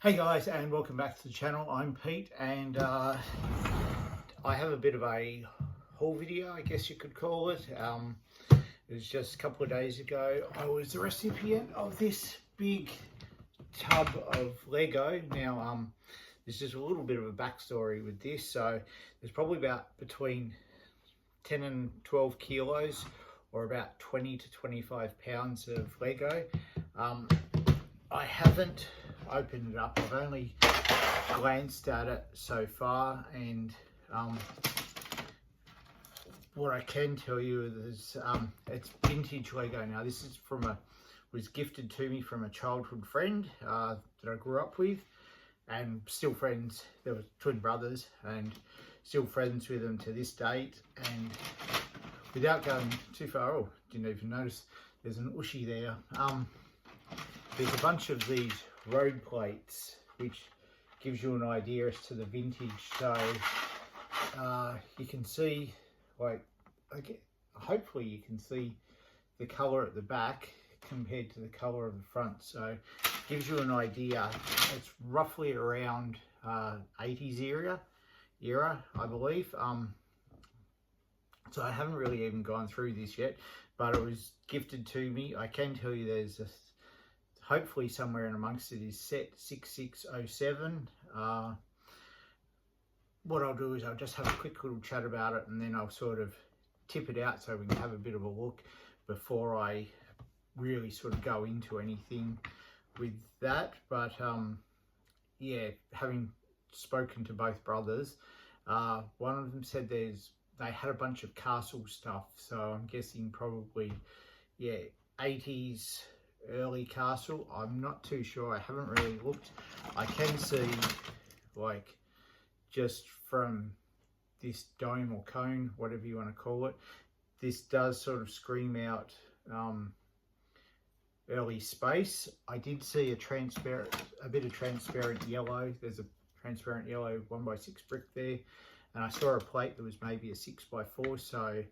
Hey guys, and welcome back to the channel. I'm Pete, and I have a bit of a haul video, I guess you could call it. It was just a couple of days ago. I was the recipient of this big tub of Lego. Now, there's just a little bit of a backstory with this. So there's probably about between 10 and 12 kilos, or about 20 to 25 pounds of Lego. I haven't opened it up. I've only glanced at it so far, and what I can tell you is it's vintage Lego. Now this is was gifted to me from a childhood friend that I grew up with, and still friends. There were twin brothers, and still friends with them to this date. And without going too far, oh, didn't even notice there's an Ushi there. There's a bunch of these road plates, which gives you an idea as to the vintage. So you can see, hopefully you can see the colour at the back compared to the colour of the front. So it gives you an idea. It's roughly around 80s era, I believe. So I haven't really even gone through this yet, but it was gifted to me. I can tell you there's hopefully somewhere in amongst it is set 6607. What I'll do is I'll just have a quick little chat about it, and then I'll sort of tip it out so we can have a bit of a look before I really sort of go into anything with that. But yeah, having spoken to both brothers, one of them said they had a bunch of castle stuff, so I'm guessing probably, yeah, 80s early castle. I'm not too sure, I haven't really looked. I can see, like, just from this dome or cone, whatever you want to call it, this does sort of scream out early space. I did see a bit of transparent yellow. There's a transparent yellow 1x6 brick there, and I saw a plate that was maybe a 6x4. So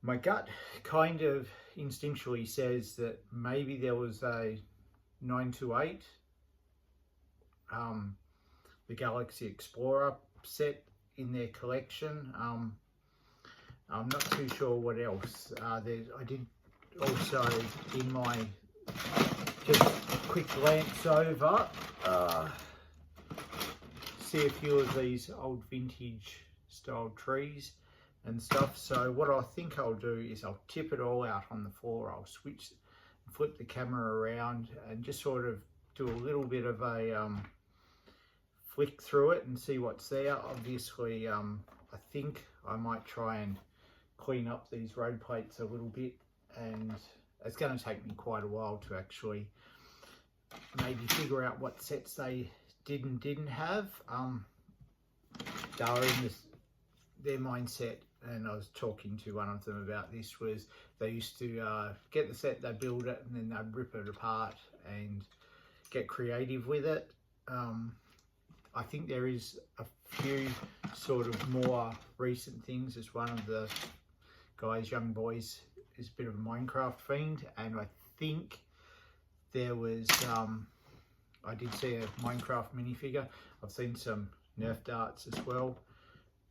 my gut kind of instinctually says that maybe there was a 928, the Galaxy Explorer set in their collection. I'm not too sure what else. I did also, in my just quick glance over, see a few of these old vintage style trees and stuff. So what I think I'll do is I'll tip it all out on the floor. I'll flip the camera around and just sort of do a little bit of a flick through it and see what's there. Obviously, I think I might try and clean up these road plates a little bit, and it's going to take me quite a while to actually maybe figure out what sets they didn't have. They were in their mindset, and I was talking to one of them about this, was they used to get the set, they build it, and then they'd rip it apart and get creative with it. I think there is a few sort of more recent things, as one of the guys, young boys, is a bit of a Minecraft fiend, and I think there was, I did see a Minecraft minifigure. I've seen some Nerf darts as well,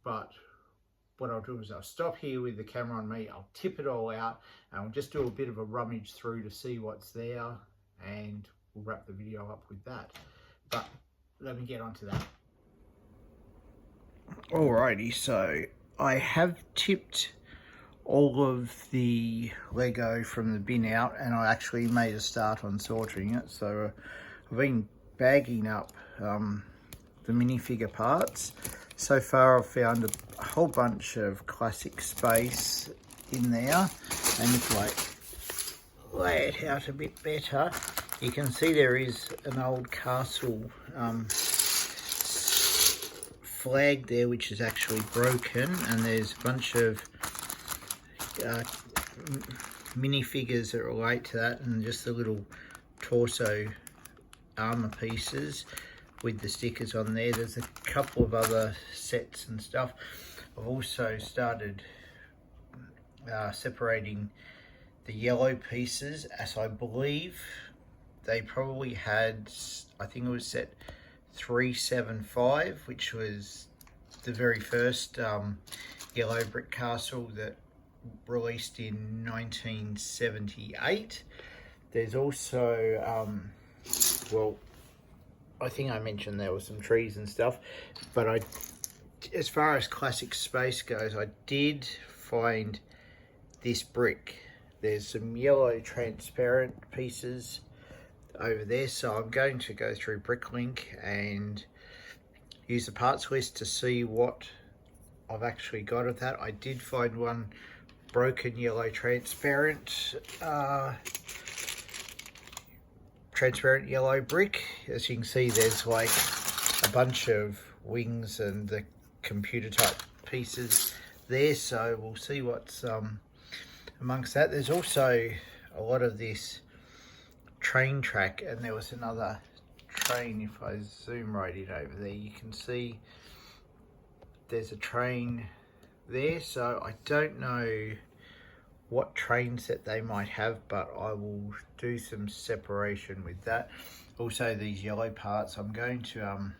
but what I'll do is I'll stop here with the camera on me, I'll tip it all out, and I'll just do a bit of a rummage through to see what's there, and we'll wrap the video up with that. But let me get onto that. Alrighty, so I have tipped all of the Lego from the bin out, and I actually made a start on sorting it. So I've been bagging up the minifigure parts. So far I've found a whole bunch of classic space in there, and if I lay it out a bit better, you can see there is an old castle flag there, which is actually broken, and there's a bunch of minifigures that relate to that, and just the little torso armor pieces with the stickers on there. There's a couple of other sets and stuff. I've also started separating the yellow pieces, as I believe they probably had, I think it was set 375, which was the very first yellow brick castle that released in 1978. There's also, well, I think I mentioned there were some trees and stuff, but as far as classic space goes, I did find this brick. There's some yellow transparent pieces over there, so I'm going to go through Bricklink and use the parts list to see what I've actually got of that. I did find one broken yellow transparent yellow brick. As you can see, there's like a bunch of wings and the computer type pieces there, so we'll see what's amongst that. There's also a lot of this train track, and there was another train. If I zoom right in over there, you can see there's a train there, so I don't know what train set they might have, but I will do some separation with that. Also, these yellow parts, I'm going to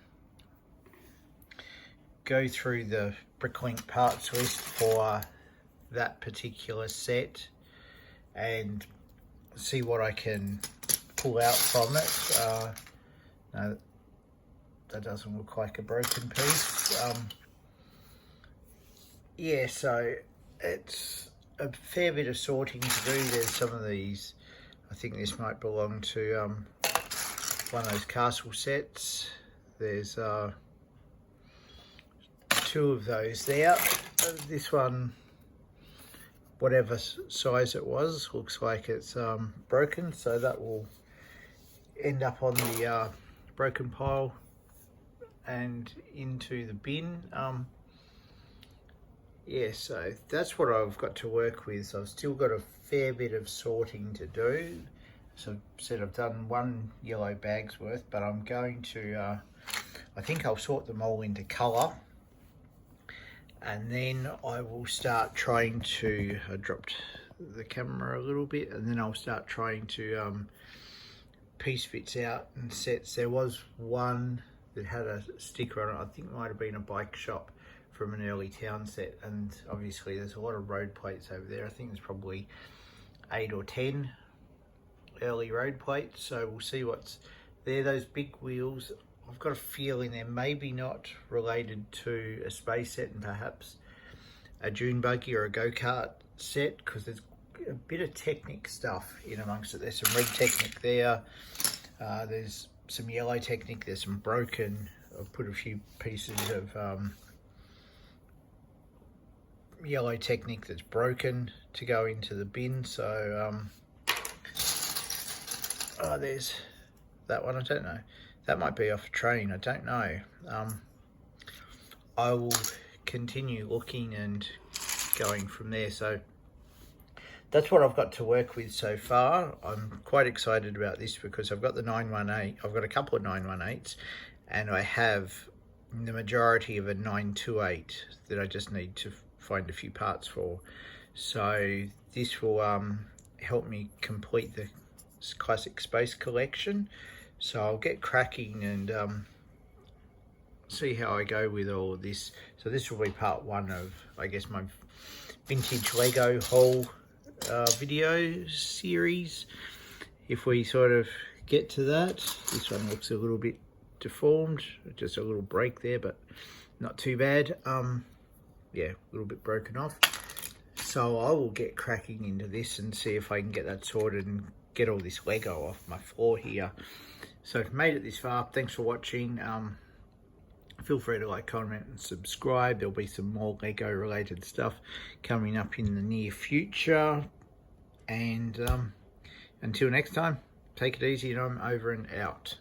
go through the Bricklink parts list for that particular set and see what I can pull out from it. No, that doesn't look like a broken piece. Yeah, so it's a fair bit of sorting to do. There's some of these, I think this might belong to one of those castle sets. There's two of those there. This one, whatever size it was, looks like it's broken, so that will end up on the broken pile and into the bin. Yeah, so that's what I've got to work with. So I've still got a fair bit of sorting to do. So I said I've done one yellow bag's worth, but I'm going to, I think I'll sort them all into colour. And then I will start trying to, I dropped the camera a little bit, and then I'll start trying to piece bits out and sets. There was one that had a sticker on it. I think it might have been a bike shop from an early town set, and obviously there's a lot of road plates over there. I think there's probably 8 or 10 early road plates, so we'll see what's there. Those big wheels, I've got a feeling they're maybe not related to a space set and perhaps a dune buggy or a go-kart set, because there's a bit of Technic stuff in amongst it. There's some red Technic there, there's some yellow Technic, there's some broken. I've put a few pieces of yellow Technic that's broken to go into the bin. So there's that one. I don't know, that might be off a train, I don't know. I will continue looking and going from there. So that's what I've got to work with so far. I'm quite excited about this because I've got the 918, I've got a couple of 918s, and I have the majority of a 928 that I just need to find a few parts for. So this will help me complete the classic space collection. So I'll get cracking and see how I go with all of this. So this will be part one of, I guess, my vintage Lego haul video series. If we sort of get to that, this one looks a little bit deformed, just a little break there, but not too bad. Yeah, a little bit broken off. So I will get cracking into this and see if I can get that sorted and get all this Lego off my floor here. So if you made it this far, thanks for watching. Feel free to like, comment and subscribe. There'll be some more Lego related stuff coming up in the near future. And until next time, take it easy, and I'm over and out.